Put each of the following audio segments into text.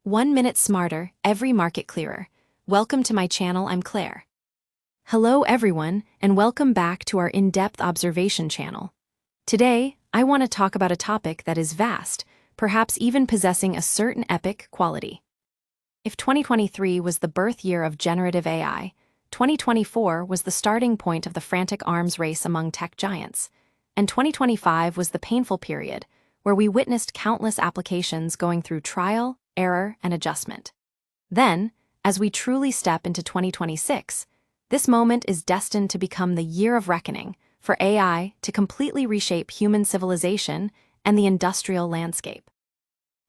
1 minute smarter, every market clearer. Welcome to my channel, I'm Claire. Hello everyone, and welcome back to our in-depth observation channel. Today, I want to talk about a topic that is vast, perhaps even possessing a certain epic quality. If 2023 was the birth year of generative AI, 2024 was the starting point of the frantic arms race among tech giants, and 2025 was the painful period where we witnessed countless applications going through trial, error, and adjustment. Then, as we truly step into 2026, this moment is destined to become the year of reckoning for AI to completely reshape human civilization and the industrial landscape.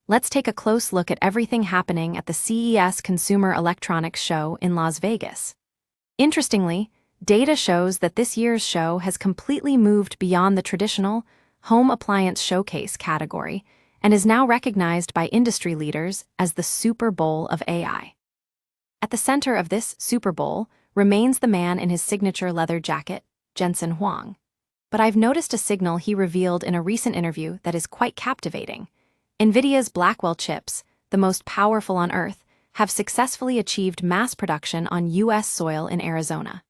Let's take a close look at everything happening at the CES Consumer Electronics Show in Las Vegas. Interestingly, data shows that this year's show has completely moved beyond the traditional home appliance showcase category and is now recognized by industry leaders as the Super Bowl of AI. At the center of this Super Bowl remains the man in his signature leather jacket, Jensen Huang. But I've noticed a signal he revealed in a recent interview that is quite captivating. NVIDIA's Blackwell chips, the most powerful on Earth, have successfully achieved mass production on U.S. soil in Arizona.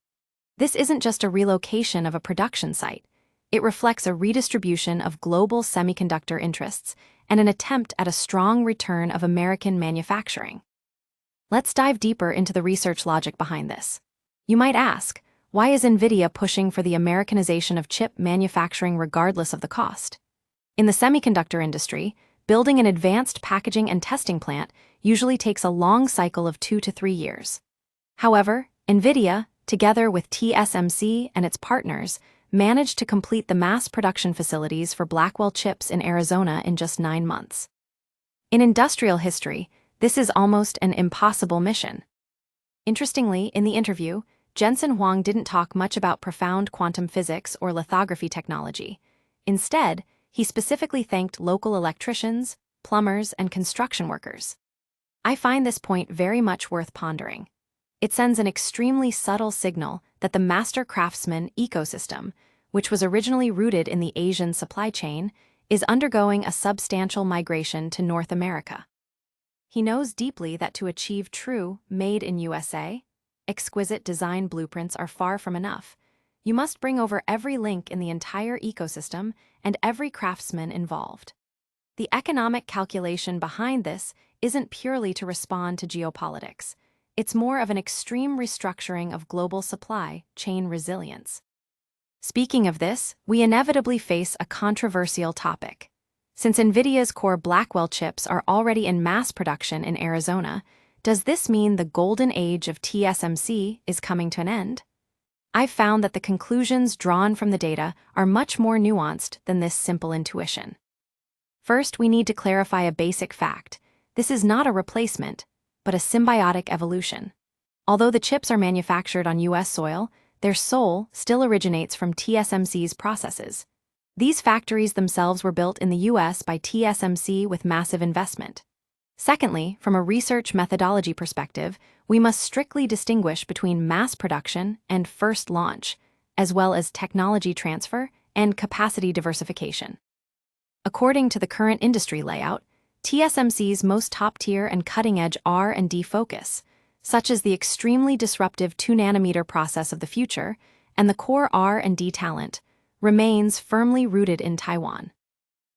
This isn't just a relocation of a production site. It reflects a redistribution of global semiconductor interests and an attempt at a strong return of American manufacturing. Let's dive deeper into the research logic behind this. You might ask, why is NVIDIA pushing for the Americanization of chip manufacturing regardless of the cost? In the semiconductor industry, building an advanced packaging and testing plant usually takes a long cycle of 2 to 3 years. However, NVIDIA, together with TSMC and its partners, managed to complete the mass production facilities for Blackwell chips in Arizona in just 9 months. In industrial history, this is almost an impossible mission. Interestingly, in the interview, Jensen Huang didn't talk much about profound quantum physics or lithography technology. Instead, he specifically thanked local electricians, plumbers, and construction workers. I find this point very much worth pondering. It sends an extremely subtle signal that the master craftsman ecosystem, which was originally rooted in the Asian supply chain, is undergoing a substantial migration to North America. He knows deeply that to achieve true made in USA, exquisite design blueprints are far from enough. You must bring over every link in the entire ecosystem and every craftsman involved. The economic calculation behind this isn't purely to respond to geopolitics. It's more of an extreme restructuring of global supply chain resilience. Speaking of this, we inevitably face a controversial topic. Since NVIDIA's core Blackwell chips are already in mass production in Arizona, does this mean the golden age of TSMC is coming to an end? I've found that the conclusions drawn from the data are much more nuanced than this simple intuition. First, we need to clarify a basic fact. This is not a replacement, but a symbiotic evolution. Although the chips are manufactured on U.S. soil, their soul still originates from TSMC's processes. These factories themselves were built in the U.S. by TSMC with massive investment. Secondly, from a research methodology perspective, we must strictly distinguish between mass production and first launch, as well as technology transfer and capacity diversification. According to the current industry layout, TSMC's most top-tier and cutting-edge R&D focus, such as the extremely disruptive 2-nanometer process of the future and the core R&D talent, remains firmly rooted in Taiwan.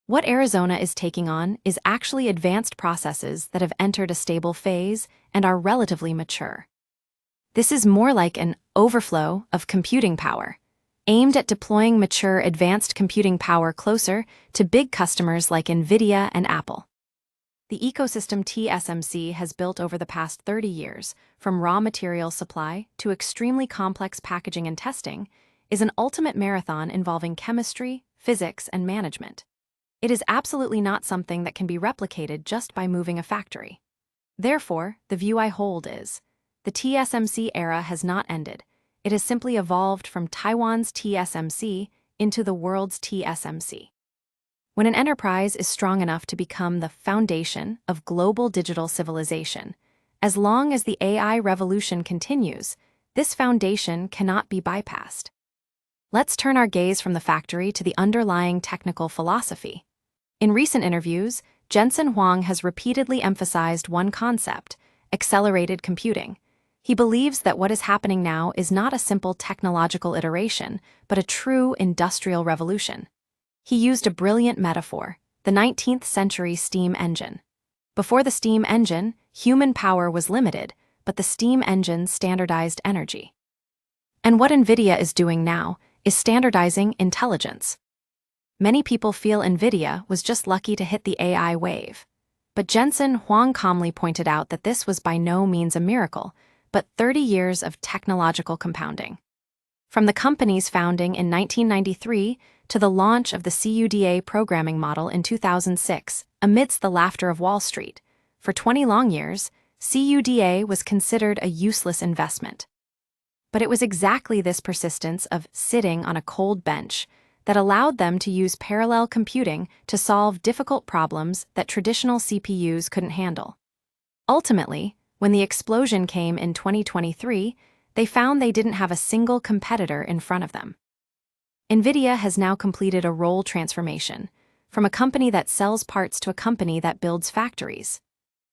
What Arizona is taking on is actually advanced processes that have entered a stable phase and are relatively mature. This is more like an overflow of computing power, aimed at deploying mature advanced computing power closer to big customers like NVIDIA and Apple. The ecosystem TSMC has built over the past 30 years, from raw material supply to extremely complex packaging and testing, is an ultimate marathon involving chemistry, physics, and management. It is absolutely not something that can be replicated just by moving a factory. Therefore, the view I hold is, the TSMC era has not ended. It has simply evolved from Taiwan's TSMC into the world's TSMC. When an enterprise is strong enough to become the foundation of global digital civilization, as long as the AI revolution continues, this foundation cannot be bypassed. Let's turn our gaze from the factory to the underlying technical philosophy. In recent interviews, Jensen Huang has repeatedly emphasized one concept: accelerated computing. He believes that what is happening now is not a simple technological iteration, but a true industrial revolution. He used a brilliant metaphor: the 19th century steam engine. Before the steam engine, human power was limited, but the steam engine standardized energy. And what NVIDIA is doing now is standardizing intelligence. Many people feel NVIDIA was just lucky to hit the AI wave. But Jensen Huang calmly pointed out that this was by no means a miracle, but 30 years of technological compounding. From the company's founding in 1993 to the launch of the CUDA programming model in 2006, amidst the laughter of Wall Street, for 20 long years, CUDA was considered a useless investment. But it was exactly this persistence of sitting on a cold bench that allowed them to use parallel computing to solve difficult problems that traditional CPUs couldn't handle. Ultimately, when the explosion came in 2023, they found they didn't have a single competitor in front of them. NVIDIA has now completed a role transformation, from a company that sells parts to a company that builds factories.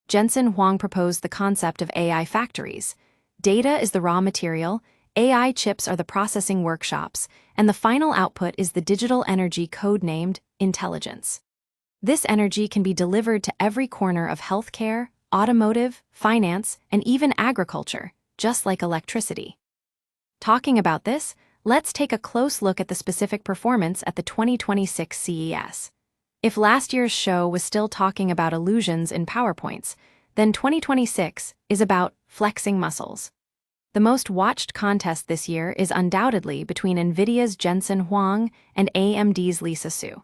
Jensen Huang proposed the concept of AI factories. Data is the raw material, AI chips are the processing workshops, and the final output is the digital energy codenamed intelligence. This energy can be delivered to every corner of healthcare, automotive, finance, and even agriculture, just like electricity. Talking about this, let's take a close look at the specific performance at the 2026 CES. If last year's show was still talking about illusions in PowerPoints, then 2026 is about flexing muscles. The most watched contest this year is undoubtedly between NVIDIA's Jensen Huang and AMD's Lisa Su.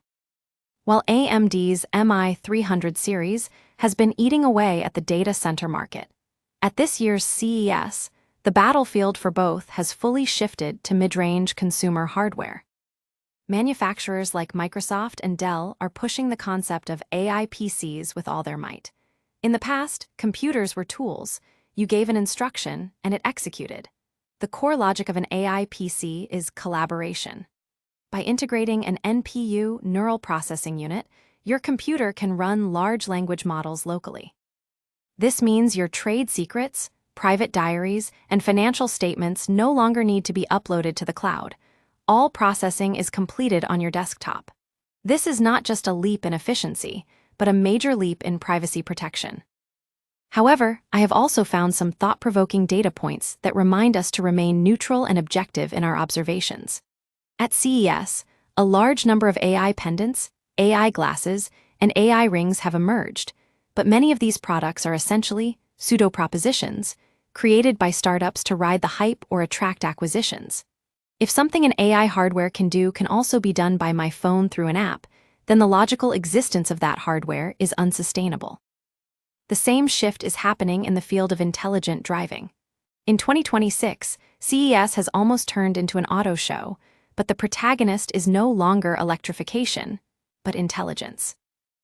While AMD's MI300 series has been eating away at the data center market, at this year's CES, the battlefield for both has fully shifted to mid-range consumer hardware. Manufacturers like Microsoft and Dell are pushing the concept of AI PCs with all their might. In the past, computers were tools. You gave an instruction, and it executed. The core logic of an AI PC is collaboration. By integrating an NPU neural processing unit, your computer can run large language models locally. This means your trade secrets, private diaries, and financial statements no longer need to be uploaded to the cloud. All processing is completed on your desktop. This is not just a leap in efficiency, but a major leap in privacy protection. However, I have also found some thought-provoking data points that remind us to remain neutral and objective in our observations. At CES, a large number of AI pendants, AI glasses, and AI rings have emerged, but many of these products are essentially pseudo-propositions created by startups to ride the hype or attract acquisitions. If something an AI hardware can do can also be done by my phone through an app, then the logical existence of that hardware is unsustainable. The same shift is happening in the field of intelligent driving. In 2026, CES has almost turned into an auto show, but the protagonist is no longer electrification, but intelligence.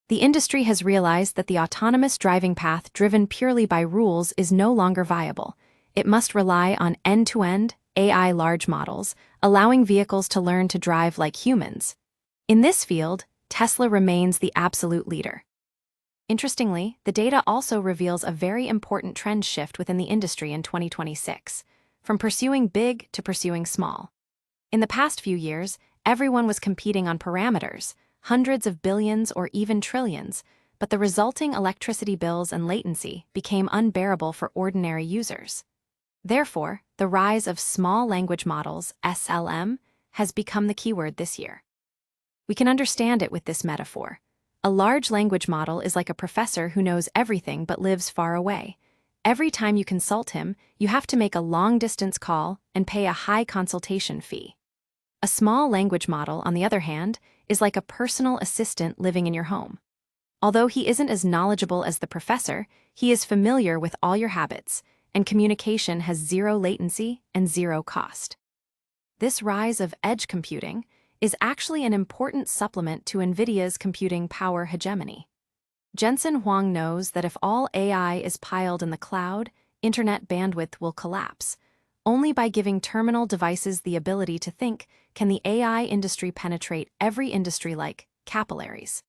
The industry has realized that the autonomous driving path driven purely by rules is no longer viable. It must rely on end-to-end AI large models, allowing vehicles to learn to drive like humans. In this field, Tesla remains the absolute leader. Interestingly, the data also reveals a very important trend shift within the industry in 2026, from pursuing big to pursuing small. In the past few years, everyone was competing on parameters, hundreds of billions or even trillions, but the resulting electricity bills and latency became unbearable for ordinary users. Therefore, the rise of small language models, SLM, has become the keyword this year. We can understand it with this metaphor. A large language model is like a professor who knows everything but lives far away. Every time you consult him, you have to make a long-distance call and pay a high consultation fee. A small language model, on the other hand, is like a personal assistant living in your home. Although he isn't as knowledgeable as the professor, he is familiar with all your habits, and communication has zero latency and zero cost. This rise of edge computing is actually an important supplement to NVIDIA's computing power hegemony. Jensen Huang knows that if all AI is piled in the cloud, internet bandwidth will collapse. Only by giving terminal devices the ability to think can the AI industry penetrate every industry like capillaries.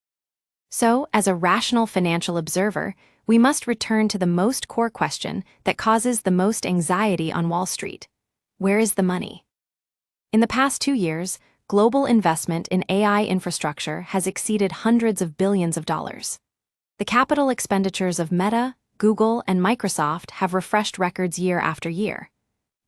So, as a rational financial observer, we must return to the most core question that causes the most anxiety on Wall Street. Where is the money? In the past 2 years, global investment in AI infrastructure has exceeded hundreds of billions of dollars. The capital expenditures of Meta, Google, and Microsoft have refreshed records year after year.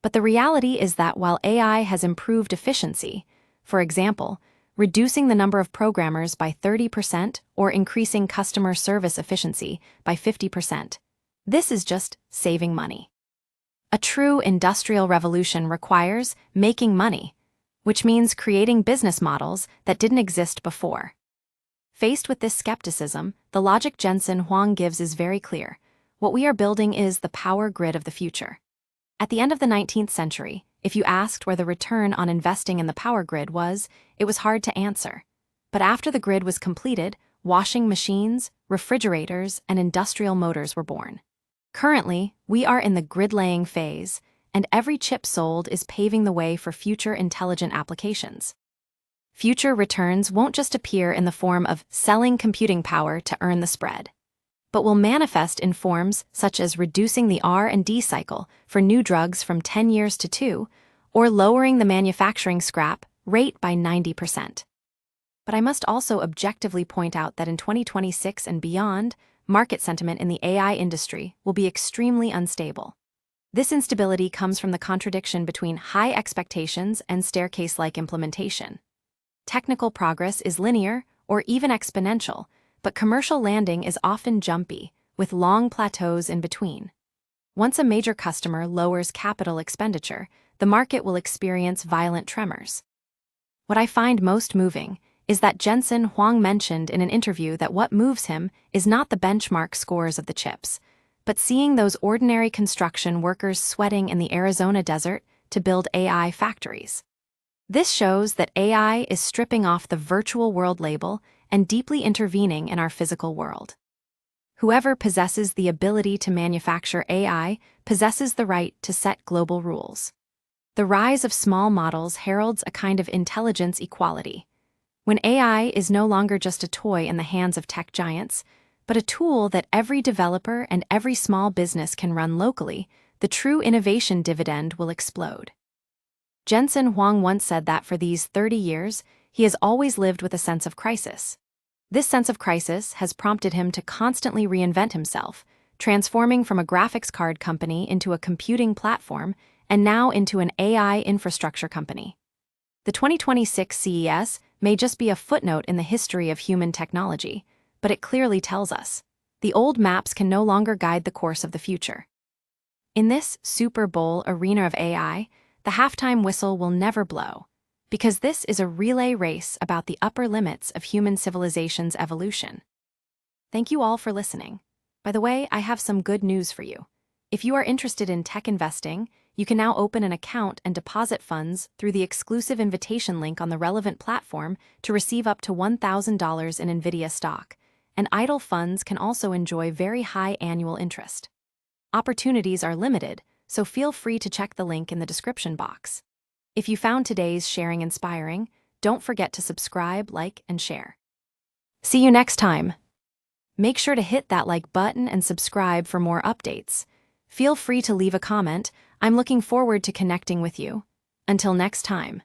But the reality is that while AI has improved efficiency, for example, reducing the number of programmers by 30% or increasing customer service efficiency by 50%, this is just saving money. A true industrial revolution requires making money, which means creating business models that didn't exist before. Faced with this skepticism, the logic Jensen Huang gives is very clear. What we are building is the power grid of the future. At the end of the 19th century, if you asked where the return on investing in the power grid was, it was hard to answer. But after the grid was completed, washing machines, refrigerators, and industrial motors were born. Currently, we are in the grid-laying phase, and every chip sold is paving the way for future intelligent applications. Future returns won't just appear in the form of selling computing power to earn the spread, but will manifest in forms such as reducing the R&D cycle for new drugs from 10 years to 2, or lowering the manufacturing scrap rate by 90%. But I must also objectively point out that in 2026 and beyond, market sentiment in the AI industry will be extremely unstable. This instability comes from the contradiction between high expectations and staircase-like implementation. Technical progress is linear or even exponential, but commercial landing is often jumpy, with long plateaus in between. Once a major customer lowers capital expenditure, the market will experience violent tremors. What I find most moving is that Jensen Huang mentioned in an interview that what moves him is not the benchmark scores of the chips, but seeing those ordinary construction workers sweating in the Arizona desert to build AI factories. This shows that AI is stripping off the virtual world label and deeply intervening in our physical world. Whoever possesses the ability to manufacture AI possesses the right to set global rules. The rise of small models heralds a kind of intelligence equality. When AI is no longer just a toy in the hands of tech giants, but a tool that every developer and every small business can run locally, the true innovation dividend will explode. Jensen Huang once said that for these 30 years, he has always lived with a sense of crisis. This sense of crisis has prompted him to constantly reinvent himself, transforming from a graphics card company into a computing platform and now into an AI infrastructure company. The 2026 CES may just be a footnote in the history of human technology, but it clearly tells us the old maps can no longer guide the course of the future. In this Super Bowl arena of AI, the halftime whistle will never blow, because this is a relay race about the upper limits of human civilization's evolution. Thank you all for listening. By the way, I have some good news for you. If you are interested in tech investing, you can now open an account and deposit funds through the exclusive invitation link on the relevant platform to receive up to $1,000 in NVIDIA stock, and idle funds can also enjoy very high annual interest. Opportunities are limited, so feel free to check the link in the description box. If you found today's sharing inspiring, don't forget to subscribe, like, and share. See you next time. Make sure to hit that like button and subscribe for more updates. Feel free to leave a comment. I'm looking forward to connecting with you. Until next time.